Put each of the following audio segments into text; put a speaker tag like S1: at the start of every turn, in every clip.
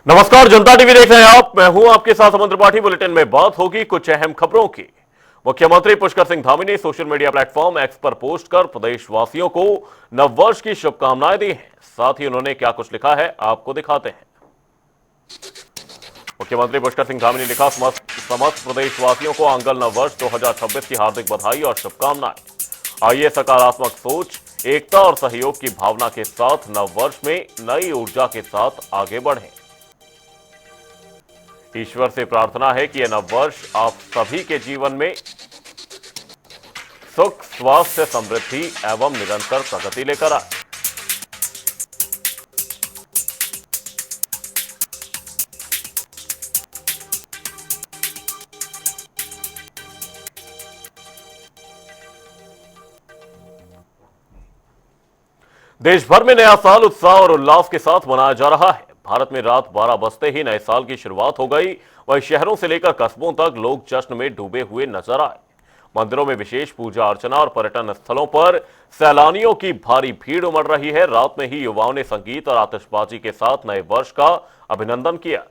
S1: नमस्कार, जनता टीवी देख रहे हैं आप। मैं हूं आपके साथ अमन त्रिपाठी। बुलेटिन में बात होगी कुछ अहम खबरों की। मुख्यमंत्री पुष्कर सिंह धामी ने सोशल मीडिया प्लेटफॉर्म एक्स पर पोस्ट कर प्रदेशवासियों को नववर्ष की शुभकामनाएं दी हैं। साथ ही उन्होंने क्या कुछ लिखा है आपको दिखाते हैं। मुख्यमंत्री पुष्कर सिंह धामी ने लिखा, समस्त प्रदेशवासियों को आंगल नववर्ष 2026 की हार्दिक बधाई और शुभकामनाएं। आइए सकारात्मक सोच, एकता और सहयोग की भावना के साथ नववर्ष में नई ऊर्जा के साथ आगे बढ़ें। ईश्वर से प्रार्थना है कि यह नववर्ष आप सभी के जीवन में सुख, स्वास्थ्य, समृद्धि एवं निरंतर प्रगति लेकर आए। देश भर में नया साल उत्साह और उल्लास के साथ मनाया जा रहा है। भारत में रात 12 बजते ही नए साल की शुरुआत हो गई। वहीं शहरों से लेकर कस्बों तक लोग जश्न में डूबे हुए नजर आए। मंदिरों में विशेष पूजा अर्चना और पर्यटन स्थलों पर सैलानियों की भारी भीड़ उमड़ रही है। रात में ही युवाओं ने संगीत और आतिशबाजी के साथ नए वर्ष का अभिनंदन किया।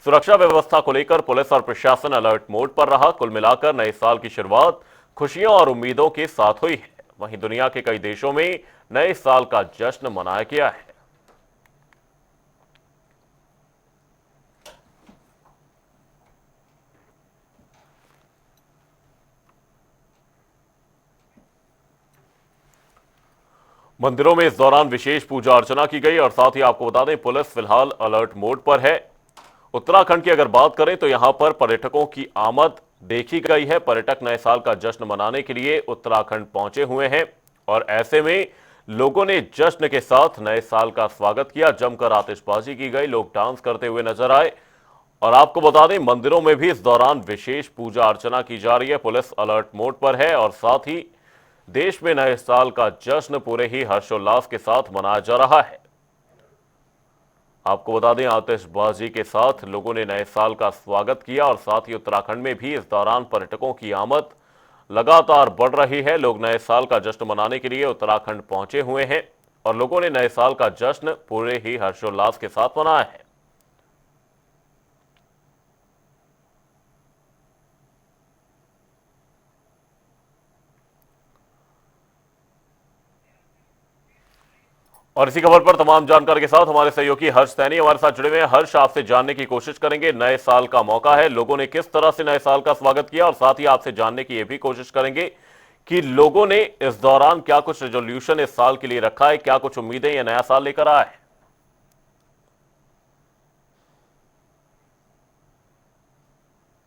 S1: सुरक्षा व्यवस्था को लेकर पुलिस और प्रशासन अलर्ट मोड पर रहा। कुल मिलाकर नए साल की शुरुआत खुशियों और उम्मीदों के साथ हुई है। वहीं दुनिया के कई देशों में नए साल का जश्न मनाया गया है। मंदिरों में इस दौरान विशेष पूजा अर्चना की गई और साथ ही आपको बता दें, पुलिस फिलहाल अलर्ट मोड पर है। उत्तराखंड की अगर बात करें तो यहां पर पर्यटकों की आमद देखी गई है। पर्यटक नए साल का जश्न मनाने के लिए उत्तराखंड पहुंचे हुए हैं और ऐसे में लोगों ने जश्न के साथ नए साल का स्वागत किया। जमकर आतिशबाजी की गई, लोग डांस करते हुए नजर आए। और आपको बता दें, मंदिरों में भी इस दौरान विशेष पूजा अर्चना की जा रही है। पुलिस अलर्ट मोड पर है और साथ ही देश में नए साल का जश्न पूरे ही हर्षोल्लास के साथ मनाया जा रहा है। आपको बता दें, आतिशबाजी के साथ लोगों ने नए साल का स्वागत किया और साथ ही उत्तराखंड में भी इस दौरान पर्यटकों की आमद लगातार बढ़ रही है। लोग नए साल का जश्न मनाने के लिए उत्तराखंड पहुंचे हुए हैं और लोगों ने नए साल का जश्न पूरे ही हर्षोल्लास के साथ मनाया है। और इसी खबर पर तमाम जानकारी के साथ हमारे सहयोगी हर्ष सैनी हमारे साथ जुड़े हुए हैं। हर्ष, आपसे जानने की कोशिश करेंगे, नए साल का मौका है, लोगों ने किस तरह से नए साल का स्वागत किया और साथ ही आपसे जानने की यह भी कोशिश करेंगे कि लोगों ने इस दौरान क्या कुछ रेजोल्यूशन इस साल के लिए रखा है, क्या कुछ उम्मीदें यह नया साल लेकर आया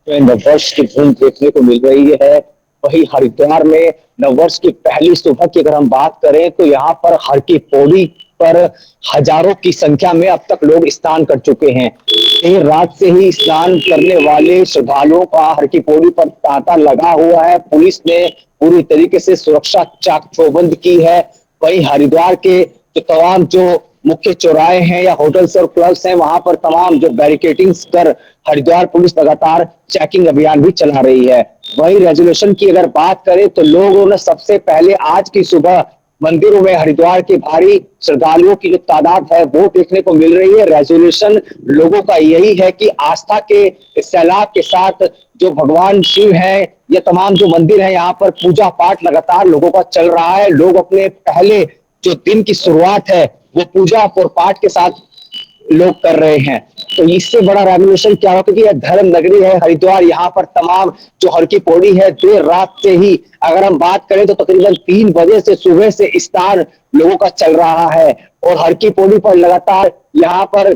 S1: है।
S2: नववर्ष की धूम देखने को मिल रही है। वही हरिद्वार में नववर्ष की पहली सुबह की अगर हम बात करें तो यहाँ पर हर की पौड़ी पर हजारों की संख्या में अब तक लोग स्नान कर चुके हैं। देर रात से ही स्नान करने वाले श्रद्धालुओं का हर की पौड़ी पर तांता लगा हुआ है। पुलिस ने पूरी तरीके से सुरक्षा चाक चौबंद की है। वही हरिद्वार के तमाम जो मुख्य चौराहे हैं या होटल्स और क्लब्स हैं, वहां पर तमाम जो बैरिकेडिंग्स कर हरिद्वार पुलिस लगातार चेकिंग अभियान भी चला रही है। वही रेजोल्यूशन की अगर बात करें तो लोगों ने सबसे पहले आज की सुबह मंदिरों में हरिद्वार के भारी श्रद्धालुओं की जो तादाद है वो देखने को मिल रही है। रेजोल्यूशन लोगों का यही है कि आस्था के सैलाब के साथ जो भगवान शिव है या तमाम जो मंदिर है, यहाँ पर पूजा पाठ लगातार लोगों का चल रहा है। लोग अपने पहले जो दिन की शुरुआत है वो पूजा और पाठ के साथ लोग कर रहे हैं। तो इससे बड़ा रेवोल्यूशन क्या होगा, क्योंकि यह धर्म नगरी है हरिद्वार। यहाँ पर तमाम जो हर की पौड़ी है, देर रात से ही अगर हम बात करें तो तकरीबन 3 बजे से सुबह से स्नान लोगों का चल रहा है और हर की पौड़ी पर लगातार यहाँ पर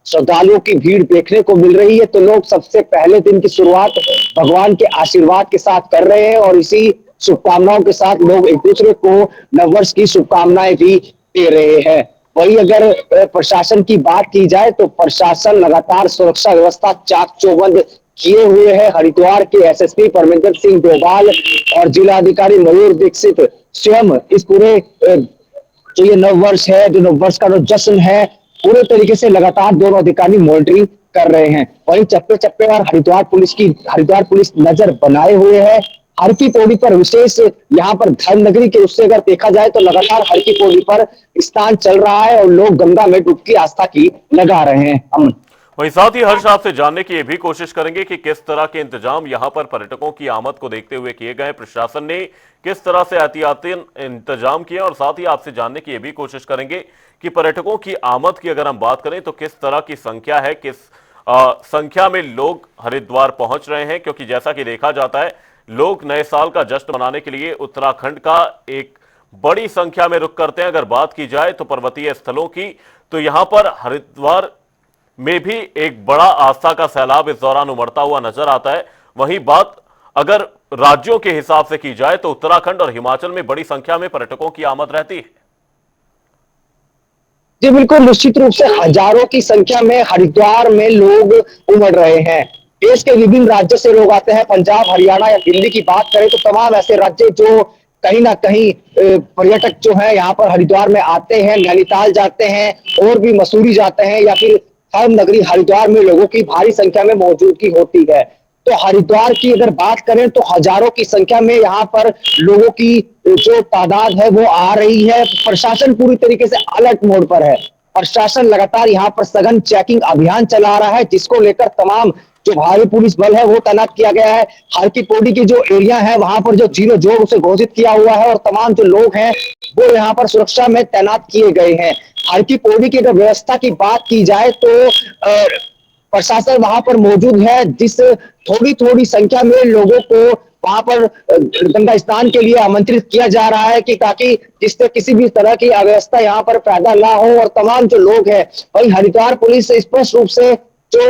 S2: श्रद्धालुओं की भीड़ देखने को मिल रही है। तो लोग सबसे पहले दिन की शुरुआत भगवान के आशीर्वाद के साथ कर रहे हैं और इसी शुभकामनाओं के साथ लोग एक दूसरे को नववर्ष की शुभकामनाएं भी दे रहे हैं। वही अगर प्रशासन की बात की जाए तो प्रशासन लगातार सुरक्षा व्यवस्था चाक चौबंद किए हुए है। हरिद्वार के एसएसपी परमिंदर सिंह डोभाल और जिलाधिकारी मयूर दीक्षित स्वयं इस पूरे जो ये नववर्ष है, जो नववर्ष का जो जश्न है, पूरे तरीके से लगातार दोनों अधिकारी मॉनिटरिंग कर रहे हैं। वही चप्पे चप्पे पर हरिद्वार पुलिस नजर बनाए हुए है। हर की पौड़ी पर विशेष यहाँ पर धर्म नगरी के उससे अगर देखा जाए तो लगातार हर की पौड़ी पर स्नान चल रहा है और लोग गंगा में डुबकी आस्था की लगा रहे हैं। अमन,
S1: वहीं साथ ही हर्ष आपसे जानने की ये भी कोशिश करेंगे कि किस तरह के इंतजाम यहां पर पर्यटकों की आमद को देखते हुए किए गए, प्रशासन ने किस तरह से एहतियाती इंतजाम किए, और साथ ही आपसे जानने की ये भी कोशिश करेंगे कि पर्यटकों की आमद की अगर हम बात करें तो किस तरह की संख्या है, किस संख्या में लोग हरिद्वार पहुंच रहे हैं, क्योंकि जैसा कि देखा जाता है लोग नए साल का जश्न मनाने के लिए उत्तराखंड का एक बड़ी संख्या में रुख करते हैं। अगर बात की जाए तो पर्वतीय स्थलों की, तो यहां पर हरिद्वार में भी एक बड़ा आस्था का सैलाब इस दौरान उमड़ता हुआ नजर आता है। वहीं बात अगर राज्यों के हिसाब से की जाए तो उत्तराखंड और हिमाचल में बड़ी संख्या में पर्यटकों की आमद रहती है।
S2: जी बिल्कुल, निश्चित रूप से हजारों की संख्या में हरिद्वार में लोग उमड़ रहे हैं। देश के विभिन्न राज्यों से लोग आते हैं। पंजाब, हरियाणा या दिल्ली की बात करें तो तमाम ऐसे राज्य जो कहीं ना कहीं पर्यटक जो है यहाँ पर हरिद्वार में आते हैं, नैनीताल जाते हैं और भी मसूरी जाते हैं, या फिर धर्म नगरी हरिद्वार में लोगों की भारी संख्या में मौजूदगी होती है। तो हरिद्वार की अगर बात करें तो हजारों की संख्या में यहाँ पर लोगों की जो तादाद है वो आ रही है। प्रशासन पूरी तरीके से अलर्ट मोड पर है। प्रशासन लगातार यहाँ पर सघन चेकिंग अभियान चला रहा है, जिसको लेकर तमाम जो भारी पुलिस बल है वो तैनात किया गया है। हर की पौड़ी की जो एरिया है वहां पर जो जीरो जोन उसे घोषित किया हुआ है, और तमाम जो लोग हैं वो यहाँ पर सुरक्षा में तैनात किए गए हैं। हर की पौड़ी की अगर व्यवस्था की बात की जाए तो प्रशासन वहां पर मौजूद है, जिस थोड़ी थोड़ी संख्या में लोगों को वहां पर गंगा स्नान के लिए आमंत्रित किया जा रहा है, कि ताकि जिससे किसी भी तरह की अव्यवस्था यहाँ पर पैदा ना हो। और तमाम जो लोग हैं, वही हरिद्वार पुलिस स्पष्ट रूप से जो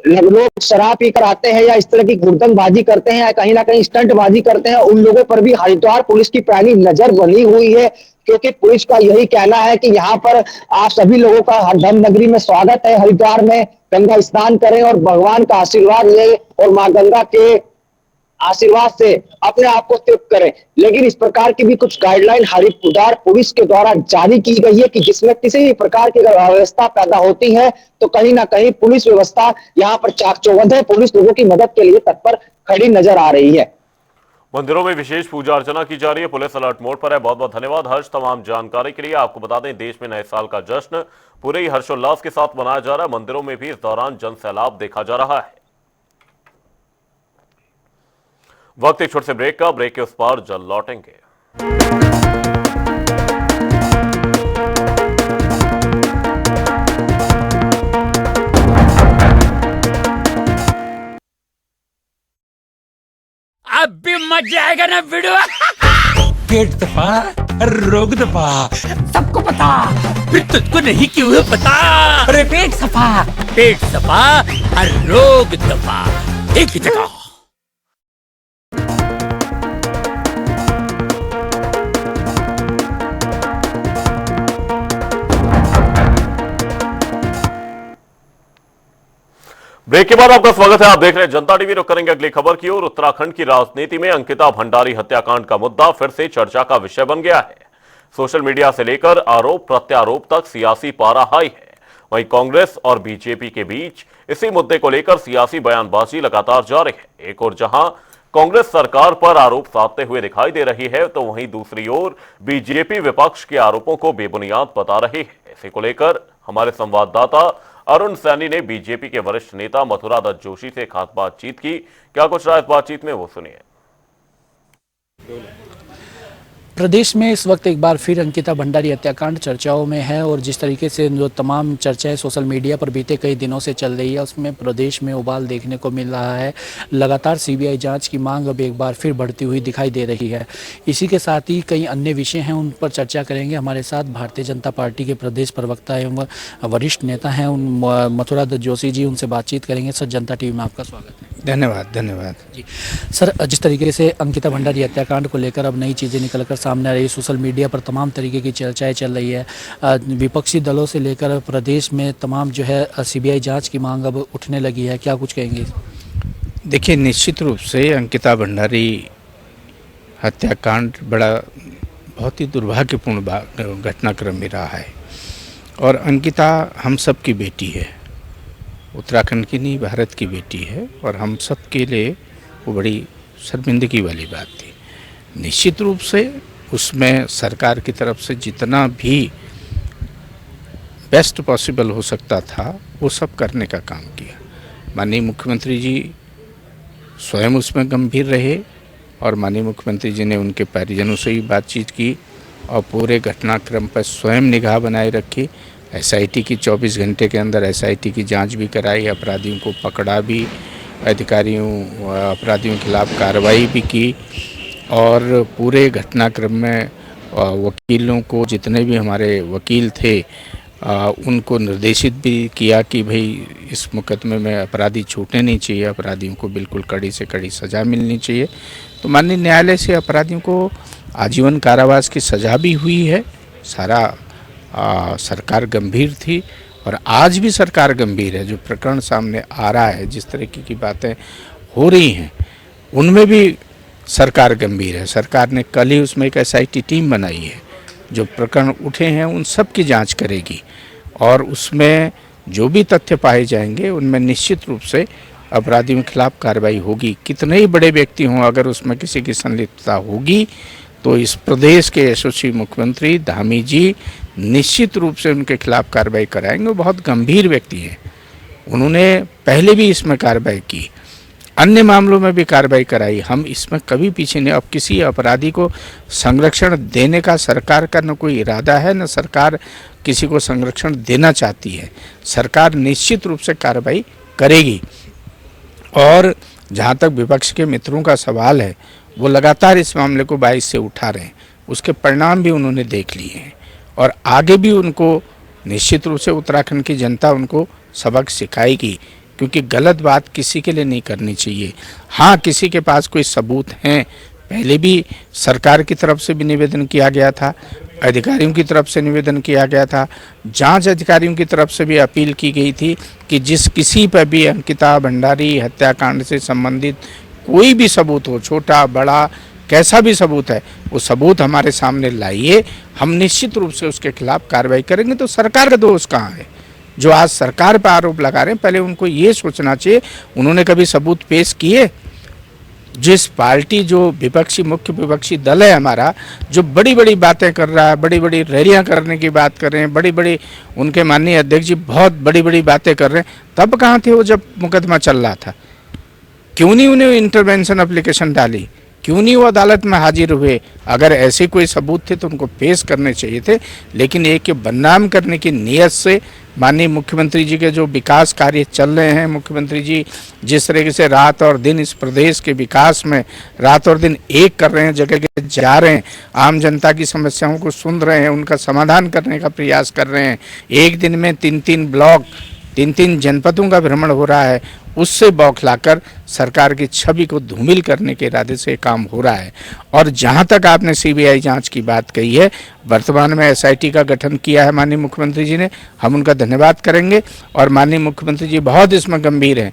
S2: लोग शराब पीकर आते हैं या इस तरह की गुर्दनबाजी करते हैं या कहीं ना कहीं स्टंटबाजी करते हैं, उन लोगों पर भी हरिद्वार पुलिस की पैनी नजर बनी हुई है। क्योंकि पुलिस का यही कहना है कि यहाँ पर आप सभी लोगों का धर्म नगरी में स्वागत है। हरिद्वार में गंगा स्नान करें और भगवान का आशीर्वाद लें और मां गंगा के आशीर्वाद से अपने आप को तृप्त करें। लेकिन इस प्रकार की भी कुछ गाइडलाइन हरिद्वार पुलिस के द्वारा जारी की गई है कि जिसमें किसी भी प्रकार की अगर अव्यवस्था पैदा होती है तो कहीं ना कहीं पुलिस व्यवस्था यहाँ पर चाक चौबंद है। पुलिस लोगों की मदद के लिए तत्पर खड़ी नजर आ रही है।
S1: मंदिरों में विशेष पूजा अर्चना की जा रही है, पुलिस अलर्ट मोड पर है। बहुत बहुत धन्यवाद हर्ष तमाम जानकारी के लिए। आपको बता दें देश में नए साल का जश्न पूरे ही हर्षोल्लास के साथ मनाया जा रहा है। मंदिरों में भी इस दौरान जन सैलाब देखा जा रहा है। वक्त एक छोटे से ब्रेक का, ब्रेक के उस पार जल्द लौटेंगे।
S3: अब भी मजा आएगा ना वीडियो। पेट दफा रोग दफा सबको पता, फिर तुझको नहीं क्यों पता। अरे पेट सफा हर रोग दफा एक ही जगह।
S1: ब्रेक के बाद आपका स्वागत है। आप देख रहे हैं जनता टीवी। रुक करेंगे अगली खबर की ओर। उत्तराखंड की राजनीति में अंकिता भंडारी हत्याकांड का मुद्दा फिर से चर्चा का विषय बन गया है। सोशल मीडिया से लेकर आरोप प्रत्यारोप तक सियासी पारा हाई है। वहीं कांग्रेस और बीजेपी के बीच इसी मुद्दे को लेकर सियासी बयानबाजी लगातार जारी है। एक और जहां कांग्रेस सरकार पर आरोप साधते हुए दिखाई दे रही है, तो वहीं दूसरी ओर बीजेपी विपक्ष के आरोपों को बेबुनियाद बता रही है। इसी को लेकर हमारे संवाददाता अरुण सैनी ने बीजेपी के वरिष्ठ नेता मथुरा दत्त जोशी से खास बातचीत की। क्या कुछ रहा इस बातचीत में, वो सुनिए।
S4: प्रदेश में इस वक्त एक बार फिर अंकिता भंडारी हत्याकांड चर्चाओं में है, और जिस तरीके से जो तमाम चर्चाएं सोशल मीडिया पर बीते कई दिनों से चल रही है, उसमें प्रदेश में उबाल देखने को मिल रहा है। लगातार सीबीआई जांच की मांग अब एक बार फिर बढ़ती हुई दिखाई दे रही है। इसी के साथ ही कई अन्य विषय हैं, उन पर चर्चा करेंगे। हमारे साथ भारतीय जनता पार्टी के प्रदेश प्रवक्ता एवं वरिष्ठ नेता हैं मथुरा दत्त जोशी जी, उनसे बातचीत करेंगे। सर, जनता टीवी में आपका स्वागत है।
S3: धन्यवाद
S4: जी सर, जिस तरीके से अंकिता भंडारी हत्याकांड को लेकर अब नई चीज़ें निकलकर सामने आ रही है, सोशल मीडिया पर तमाम तरीके की चर्चाएं चल रही है। विपक्षी दलों से लेकर प्रदेश में तमाम जो है सीबीआई जांच की मांग अब उठने लगी है, क्या कुछ कहेंगे?
S3: देखिए, निश्चित रूप से अंकिता भंडारी हत्याकांड बहुत ही दुर्भाग्यपूर्ण घटनाक्रम में रहा है। और अंकिता हम सब की बेटी है, उत्तराखंड की नहीं भारत की बेटी है, और हम सब के लिए वो बड़ी शर्मिंदगी वाली बात थी। निश्चित रूप से उसमें सरकार की तरफ से जितना भी बेस्ट पॉसिबल हो सकता था वो सब करने का काम किया। माननीय मुख्यमंत्री जी स्वयं उसमें गंभीर रहे और माननीय मुख्यमंत्री जी ने उनके परिजनों से भी बातचीत की और पूरे घटनाक्रम पर स्वयं निगाह बनाए रखी। एसआईटी की 24 घंटे के अंदर एसआईटी की जांच भी कराई, अपराधियों को पकड़ा भी, अपराधियों के खिलाफ कार्रवाई भी की और पूरे घटनाक्रम में वकीलों को, जितने भी हमारे वकील थे, उनको निर्देशित भी किया कि भाई इस मुकदमे में अपराधी छूटने नहीं चाहिए, अपराधियों को बिल्कुल कड़ी से कड़ी सज़ा मिलनी चाहिए। तो माननीय न्यायालय से अपराधियों को आजीवन कारावास की सज़ा भी हुई है। सरकार गंभीर थी और आज भी सरकार गंभीर है। जो प्रकरण सामने आ रहा है, जिस तरीके की बातें हो रही हैं, उनमें भी सरकार गंभीर है। सरकार ने कल ही उसमें एक एसआईटी टीम बनाई है, जो प्रकरण उठे हैं उन सब की जांच करेगी और उसमें जो भी तथ्य पाए जाएंगे उनमें निश्चित रूप से अपराधियों के खिलाफ कार्रवाई होगी। कितने ही बड़े व्यक्ति हों, अगर उसमें किसी की संलिप्तता होगी तो इस प्रदेश के यशस्वी मुख्यमंत्री धामी जी निश्चित रूप से उनके खिलाफ कार्रवाई कराएंगे। वो बहुत गंभीर व्यक्ति हैं, उन्होंने पहले भी इसमें कार्रवाई की, अन्य मामलों में भी कार्रवाई कराई। हम इसमें कभी पीछे नहीं। अब किसी अपराधी को संरक्षण देने का सरकार का न कोई इरादा है, न सरकार किसी को संरक्षण देना चाहती है। सरकार निश्चित रूप से कार्रवाई करेगी। और जहाँ तक विपक्ष के मित्रों का सवाल है, वो लगातार इस मामले को 22 से उठा रहे हैं, उसके परिणाम भी उन्होंने देख लिए हैं और आगे भी उनको निश्चित रूप से उत्तराखंड की जनता उनको सबक सिखाएगी, क्योंकि गलत बात किसी के लिए नहीं करनी चाहिए। हाँ, किसी के पास कोई सबूत हैं, पहले भी सरकार की तरफ से भी निवेदन किया गया था, अधिकारियों की तरफ से निवेदन किया गया था, जांच अधिकारियों की तरफ से भी अपील की गई थी कि जिस किसी पर भी अंकिता भंडारी हत्याकांड से संबंधित कोई भी सबूत हो, छोटा बड़ा कैसा भी सबूत है, वो सबूत हमारे सामने लाइए, हम निश्चित रूप से उसके खिलाफ कार्रवाई करेंगे। तो सरकार का दोष कहाँ है? जो आज सरकार पर आरोप लगा रहे हैं, पहले उनको ये सोचना चाहिए, उन्होंने कभी सबूत पेश किए? जिस पार्टी, जो विपक्षी, मुख्य विपक्षी दल है हमारा, जो बड़ी बड़ी बातें कर रहा है, बड़ी बड़ी रैलियां करने की बात कर रहे हैं, बड़ी बड़ी, उनके माननीय अध्यक्ष जी बहुत बड़ी बड़ी बातें कर रहे हैं, तब कहाँ थे वो जब मुकदमा चल रहा था? क्यों नहीं उन्हें इंटरवेंशन एप्लीकेशन डाली? क्यों नहीं वो अदालत में हाजिर हुए? अगर ऐसे कोई सबूत थे तो उनको पेश करने चाहिए थे। लेकिन एक बदनाम करने की नीयत से माननीय मुख्यमंत्री जी के जो विकास कार्य चल रहे हैं, मुख्यमंत्री जी जिस तरीके से रात और दिन इस प्रदेश के विकास में रात और दिन एक कर रहे हैं, जगह जगह जा रहे हैं, आम जनता की समस्याओं को सुन रहे हैं, उनका समाधान करने का प्रयास कर रहे हैं। एक दिन में 3-3 ब्लॉक, 3-3 जनपदों का भ्रमण हो रहा है, उससे बौखलाकर सरकार की छवि को धूमिल करने के इरादे से काम हो रहा है। और जहां तक आपने सीबीआई जांच की बात कही है, वर्तमान में एसआईटी का गठन किया है माननीय मुख्यमंत्री जी ने, हम उनका धन्यवाद करेंगे और माननीय मुख्यमंत्री जी बहुत इसमें गंभीर हैं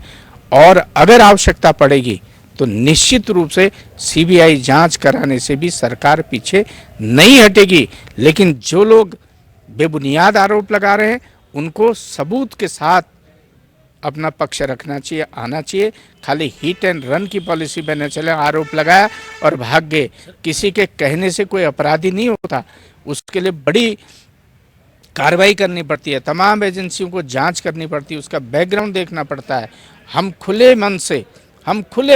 S3: और अगर आवश्यकता पड़ेगी तो निश्चित रूप से सीबीआई जांच कराने से भी सरकार पीछे नहीं हटेगी। लेकिन जो लोग बेबुनियाद आरोप लगा रहे हैं, उनको सबूत के साथ अपना पक्ष रखना चाहिए, आना चाहिए। खाली हिट एंड रन की पॉलिसी बने चले, आरोप लगाया और भाग गए। किसी के कहने से कोई अपराधी नहीं होता, उसके लिए बड़ी कार्रवाई करनी पड़ती है, तमाम एजेंसियों को जांच करनी पड़ती है, उसका बैकग्राउंड देखना पड़ता है। हम खुले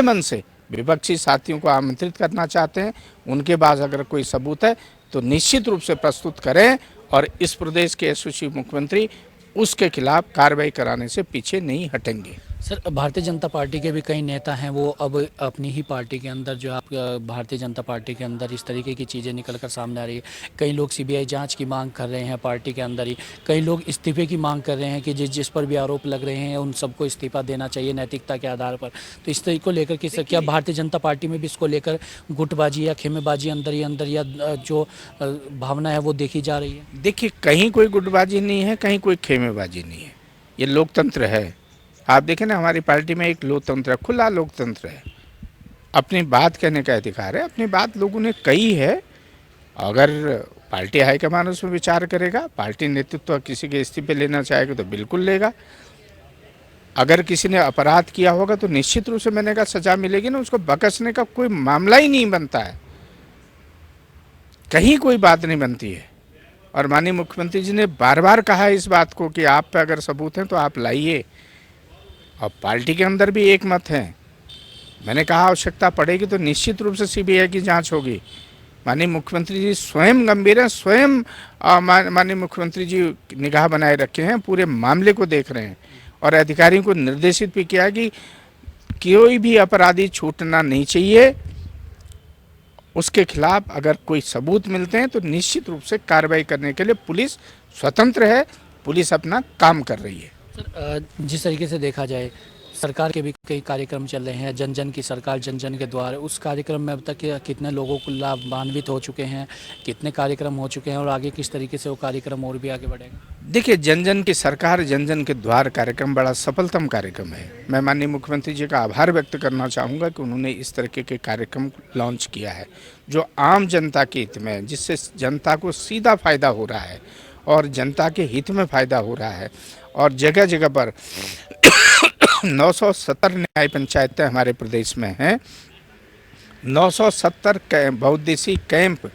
S3: मन से विपक्षी साथियों को आमंत्रित करना चाहते हैं, उनके पास अगर कोई सबूत है तो निश्चित रूप से प्रस्तुत करें और इस प्रदेश के यशस्वी मुख्यमंत्री उसके खिलाफ कार्रवाई कराने से पीछे नहीं हटेंगे।
S4: सर, भारतीय जनता पार्टी के भी कई नेता हैं, वो अब अपनी ही पार्टी के अंदर, जो आप भारतीय जनता पार्टी के अंदर इस तरीके की चीज़ें निकलकर सामने आ रही है। कई लोग सीबीआई जांच की मांग कर रहे हैं पार्टी के अंदर ही, कई लोग इस्तीफे की मांग कर रहे हैं कि जिस पर भी आरोप लग रहे हैं उन सबको इस्तीफा देना चाहिए नैतिकता के आधार पर। तो इस तरीके को लेकर क्या भारतीय जनता पार्टी में भी इसको लेकर गुटबाजी या खेमेबाजी अंदर ही अंदर या जो भावना है वो देखी जा रही है?
S3: देखिए, कहीं कोई गुटबाजी नहीं है, कहीं कोई खेमेबाजी नहीं है, ये लोकतंत्र है। आप देखें ना, हमारी पार्टी में एक लोकतंत्र है, खुला लोकतंत्र है, अपनी बात कहने का अधिकार है, अपनी बात लोगों ने कही है। अगर पार्टी हाईकमान उसमें विचार करेगा, पार्टी नेतृत्व किसी के इस्तीफे लेना चाहेगा तो बिल्कुल लेगा। अगर किसी ने अपराध किया होगा तो निश्चित रूप से मैंने कहा सजा मिलेगी ना, उसको बकसने का कोई मामला ही नहीं बनता है, कहीं कोई बात नहीं बनती है। और माननीय मुख्यमंत्री जी ने बार बार कहा है इस बात को कि आप पे अगर सबूत हैं तो आप लाइए। और पार्टी के अंदर भी एक मत है। मैंने कहा आवश्यकता पड़ेगी तो निश्चित रूप से सीबीआई की जांच होगी। माननीय मुख्यमंत्री जी स्वयं गंभीर हैं, स्वयं माननीय मुख्यमंत्री जी निगाह बनाए रखे हैं, पूरे मामले को देख रहे हैं और अधिकारियों को निर्देशित भी किया कि कोई भी अपराधी छूटना नहीं चाहिए। उसके खिलाफ अगर कोई सबूत मिलते हैं तो निश्चित रूप से कार्रवाई करने के लिए पुलिस स्वतंत्र है, पुलिस अपना काम कर रही है।
S4: सर, जिस तरीके से देखा जाए सरकार के भी कई कार्यक्रम चल रहे हैं, जन जन की सरकार जन जन के द्वार, उस कार्यक्रम में अब तक कितने लोगों को लाभान्वित हो चुके हैं, कितने कार्यक्रम हो चुके हैं और आगे किस तरीके से वो कार्यक्रम और भी आगे बढ़ेगा?
S3: देखिए, जन जन की सरकार जन जन के द्वार कार्यक्रम बड़ा सफलतम कार्यक्रम है। मैं माननीय मुख्यमंत्री जी का आभार व्यक्त करना चाहूँगा कि उन्होंने इस तरीके के कार्यक्रम लॉन्च किया है जो आम जनता के हित में है, जिससे जनता को सीधा फायदा हो रहा है और जनता के हित में फायदा हो रहा है। और जगह जगह पर 970 न्याय पंचायतें हमारे प्रदेश में हैं। 970 बहुउद्देशीय कैंप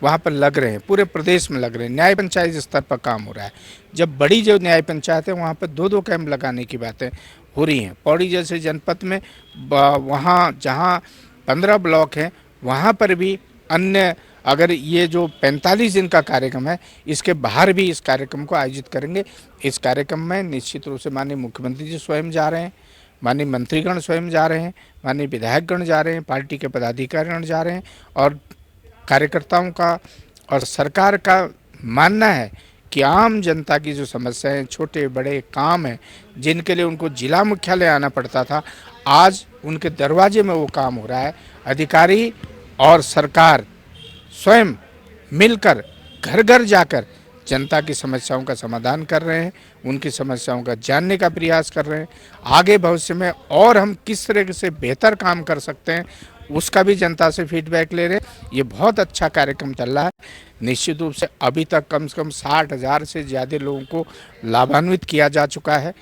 S3: वहाँ पर लग रहे हैं, पूरे प्रदेश में लग रहे हैं। न्याय पंचायत स्तर पर काम हो रहा है। जब बड़ी जो न्याय पंचायत है वहाँ पर 2-2 कैंप लगाने की बातें हो रही हैं। पौड़ी जैसे जनपद में वहाँ जहाँ 15 ब्लॉक हैं वहाँ पर भी अन्य, अगर ये जो 45 दिन का कार्यक्रम है इसके बाहर भी इस कार्यक्रम को आयोजित करेंगे। इस कार्यक्रम में निश्चित रूप से माननीय मुख्यमंत्री जी स्वयं जा रहे हैं, माननीय मंत्रीगण स्वयं जा रहे हैं, माननीय विधायकगण जा रहे हैं, पार्टी के पदाधिकारीगण जा रहे हैं और कार्यकर्ताओं का और सरकार का मानना है कि आम जनता की जो समस्याएं, छोटे बड़े काम हैं जिनके लिए उनको जिला मुख्यालय आना पड़ता था, आज उनके दरवाजे में वो काम हो रहा है। अधिकारी और सरकार स्वयं मिलकर घर घर जाकर जनता की समस्याओं का समाधान कर रहे हैं, उनकी समस्याओं का जानने का प्रयास कर रहे हैं। आगे भविष्य में और हम किस तरह से बेहतर काम कर सकते हैं उसका भी जनता से फीडबैक ले रहे हैं। ये बहुत अच्छा कार्यक्रम चल रहा है। निश्चित रूप से अभी तक कम से कम 60,000 से ज़्यादा लोगों को लाभान्वित किया जा चुका है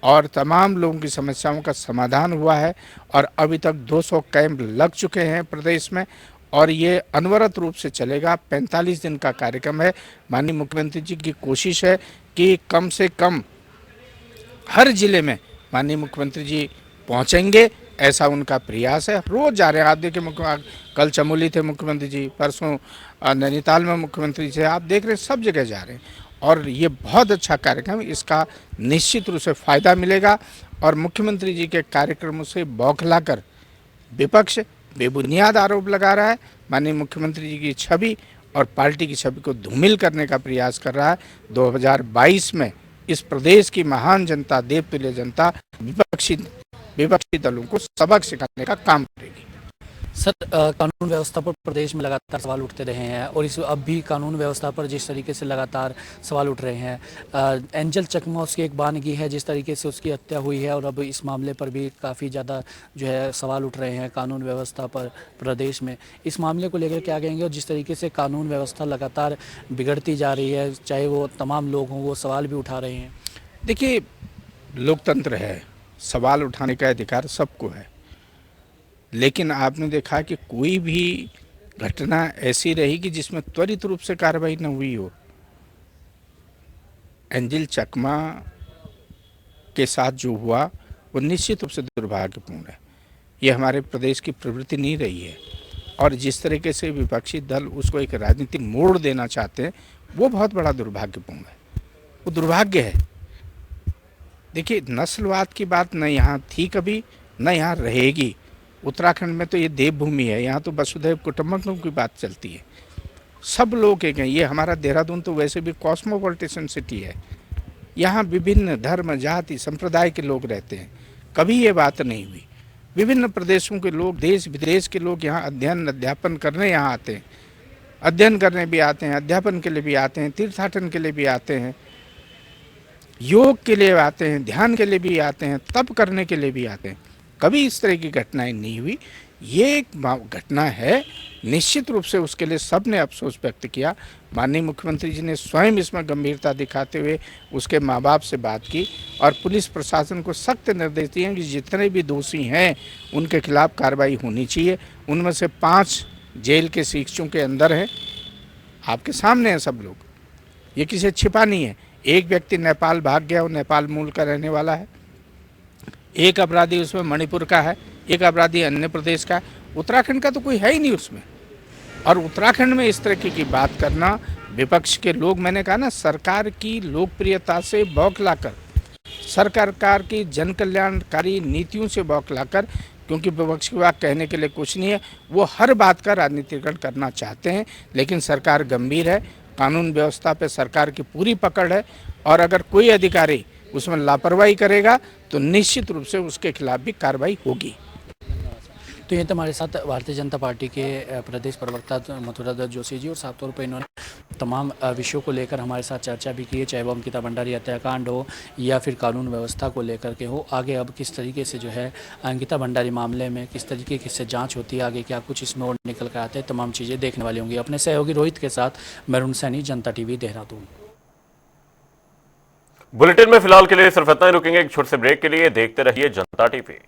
S3: और तमाम लोगों की समस्याओं का समाधान हुआ है और अभी तक 200 कैंप लग चुके हैं प्रदेश में और ये अनवरत रूप से चलेगा। 45 दिन का कार्यक्रम है। माननीय मुख्यमंत्री जी की कोशिश है कि कम से कम हर जिले में माननीय मुख्यमंत्री जी पहुंचेंगे, ऐसा उनका प्रयास है। रोज जा रहे हैं। आप देखिए, कल चमोली थे मुख्यमंत्री जी, परसों नैनीताल में मुख्यमंत्री जी, आप देख रहे हैं सब जगह जा रहे हैं और ये बहुत अच्छा कार्यक्रम, इसका निश्चित रूप से फायदा मिलेगा। और मुख्यमंत्री जी के कार्यक्रमों से बौखलाकर विपक्ष बेबुनियाद आरोप लगा रहा है, माननीय मुख्यमंत्री जी की छवि और पार्टी की छवि को धूमिल करने का प्रयास कर रहा है। 2022 में इस प्रदेश की महान जनता, देवतुल्य जनता विपक्षी दलों को सबक सिखाने का काम करेगी।
S4: सर, कानून व्यवस्था पर प्रदेश में लगातार सवाल उठते रहे हैं और इस अब भी कानून व्यवस्था पर जिस तरीके से लगातार सवाल उठ रहे हैं, एंजल चकमा उसकी एक बानगी है, जिस तरीके से उसकी हत्या हुई है और अब इस मामले पर भी काफ़ी ज़्यादा जो है सवाल उठ रहे हैं कानून व्यवस्था पर प्रदेश में। इस मामले को लेकर क्या कहेंगे और जिस तरीके से कानून व्यवस्था लगातार बिगड़ती जा रही है, चाहे वो तमाम लोग हों, वो सवाल भी उठा रहे हैं?
S3: देखिए, लोकतंत्र है, सवाल उठाने का अधिकार सबको है, लेकिन आपने देखा कि कोई भी घटना ऐसी रही कि जिसमें त्वरित रूप से कार्रवाई न हुई हो। एंजल चकमा के साथ जो हुआ वो निश्चित रूप से दुर्भाग्यपूर्ण है। ये हमारे प्रदेश की प्रवृत्ति नहीं रही है और जिस तरीके से विपक्षी दल उसको एक राजनीतिक मोड़ देना चाहते हैं वो बहुत बड़ा दुर्भाग्यपूर्ण है, वो दुर्भाग्य है। देखिए, नस्लवाद की बात न यहाँ थी कभी, न यहाँ रहेगी। उत्तराखंड में तो ये देवभूमि है, यहाँ तो वसुधैव कुटुंबकम की बात चलती है, सब लोग एक हैं। ये हमारा देहरादून तो वैसे भी कॉस्मोपॉलिटिशन सिटी है, यहाँ विभिन्न धर्म, जाति, संप्रदाय के लोग रहते हैं। कभी ये बात नहीं हुई। विभिन्न प्रदेशों के लोग, देश विदेश के लोग यहाँ अध्ययन अध्यापन करने यहाँ आते हैं, अध्ययन करने भी आते हैं, अध्यापन के लिए भी आते हैं, तीर्थाटन के लिए भी आते हैं, योग के लिए आते हैं, ध्यान के लिए भी आते हैं, तप करने के लिए भी आते हैं। कभी इस तरह की घटनाएं नहीं हुई। ये एक घटना है, निश्चित रूप से उसके लिए सब ने अफसोस व्यक्त किया। माननीय मुख्यमंत्री जी ने स्वयं इसमें गंभीरता दिखाते हुए उसके माँ बाप से बात की और पुलिस प्रशासन को सख्त निर्देश दिए कि जितने भी दोषी हैं उनके खिलाफ कार्रवाई होनी चाहिए। उनमें से 5 जेल के शिक्षकों के अंदर हैं, आपके सामने हैं सब लोग, ये किसी छिपा नहीं है। एक व्यक्ति नेपाल भाग गया, वो नेपाल मूल का रहने वाला है। एक अपराधी उसमें मणिपुर का है, एक अपराधी अन्य प्रदेश का है। उत्तराखंड का तो कोई है ही नहीं उसमें। और उत्तराखंड में इस तरह की बात करना, विपक्ष के लोग, मैंने कहा ना, सरकार की लोकप्रियता से बौखलाकर, सरकार की जन कल्याणकारी नीतियों से बौखलाकर, क्योंकि विपक्ष की बात कहने के लिए कुछ नहीं है, वो हर बात का राजनीतिकरण करना चाहते हैं। लेकिन सरकार गंभीर है, कानून व्यवस्था पे सरकार की पूरी पकड़ है, और अगर कोई अधिकारी उसमें लापरवाही करेगा तो निश्चित रूप से उसके खिलाफ भी कार्रवाई होगी।
S4: तो ये तो हमारे साथ भारतीय जनता पार्टी के प्रदेश प्रवक्ता मथुरा दत्त जोशी जी, और साफ तौर पर इन्होंने तमाम विषयों को लेकर हमारे साथ चर्चा भी की है, चाहे वो अंकिता भंडारी हत्याकांड हो या फिर कानून व्यवस्था को लेकर के हो। आगे अब किस तरीके से जो है अंकिता भंडारी मामले में किस तरीके की से जांच होती है, आगे क्या कुछ इसमें और निकल कर आते हैं, तमाम चीज़ें देखने वाली होंगी। अपने सहयोगी रोहित के साथ मैं सैनी, जनता टीवी, देहरादून।
S1: बुलेटिन में फिलहाल के लिए सिर्फ इतना ही, रुकेंगे एक छोटे से ब्रेक के लिए। देखते रहिए जनता टीवी।